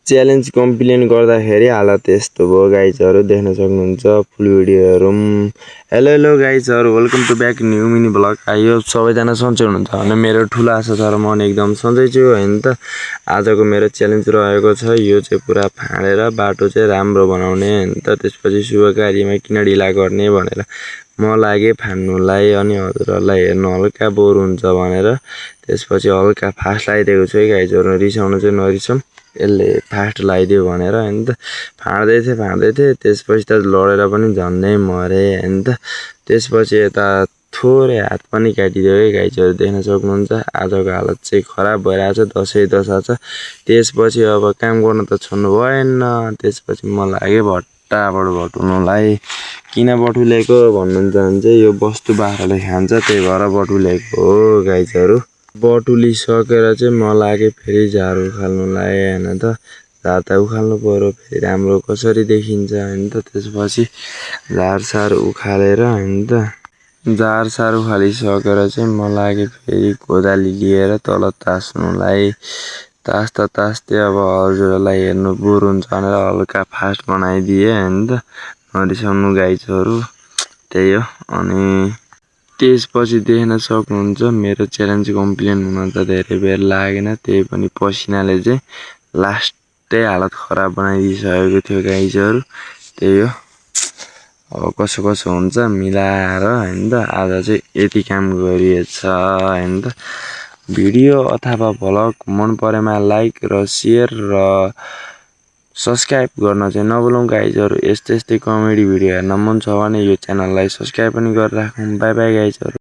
Challenge complete गर्दाखेरि हालत यस्तो भयो गाइजहरु देख्न सक्नुहुन्छ फुल भिडियोहरु हेलो गाइजहरु welcome to back new mini blog आयो सबैजना सन्चै हुनुहुन्छ भने मेरो ठुलो आशा छ र म एकदम सन्चै छु हैन त आजको मेरो च्यालेन्ज रहेको छ यो चाहिँ पुरा फाडेर बाटो चाहिँ राम्रो बनाउने हैन त त्यसपछि शुभ कार्यमा किन ढिला गर्ने भनेर म लागे फाड्नुलाई अनि हजुरहरुलाई हेर्न हल्का बोर हुन्छ भनेर त्यसपछि हल्का फास्ट लाइदिएको छु है गाइजहरु रिसाउन चाहिँ नरिसाउँ यसले फास्ट लाइदियो भनेर हैन त फाड्दै थिए त्यसपछि त लडेर पनि झन्नै मरे हैन त त्यसपछि यता थोरै हात पनि काटिदियो है गाइजहरु देख्न सक्नुहुन्छ आजको हालत चाहिँ खराब भइरहेछ दसै दशा छ त्यसपछि अब काम गर्न त छोड्नु भएन त्यसपछि म लागे भट्टाबाट भटुनुलाई किन बटुलेको भन्नुहुन्छ भने चाहिँ यो वस्तु बाख्राले खान्छ त्यही भएर बटुलेको हो गाइजहरु बटुली सकेर चाहिँ म लागे फेरि झार उखाल्नुलाई हैन त झार त उखाल्नु पर्यो फेरि राम्रो कसरी देखिन्छ हैन त त्यसपछि झारसार उखालेर हैन त झारसार उखालिसकेर चाहिँ म लागे फेरि कोदाली लिएर तल तास्नुलाई तास्दै अब हजुरहरुलाई हेर्नु बोर हुन्छ भनेर हल्का फास्ट बनाइदिए हैन त नरिसाउनु गाइजहरु त्यही हो अनि त्यसपछि देख्न सक्नुहुन्छ मेरो च्यालेन्ज कम्प्लिट हुन त धेरै बेर लागेन त्यही पनि पसिनाले चाहिँ लास्टै हालत खराब बनाइदिसकेको थियो गाइजहरु त्यही हो अब कसो हुन्छ मिलाएर हैन त आज चाहिँ यति काम गरिएछ हैन त भिडियो अथवा भ्लग मन परेमा लाइक र शेयर र सब्स्क्राइब गर्न चाहिँ नभुलौं गाइजहरु यस्तै कमेडी भिडियो हेर्न मन छ भने यो च्यानललाई सब्स्क्राइब पनि गरिराखौं बाइ बाइ गाइजहरु।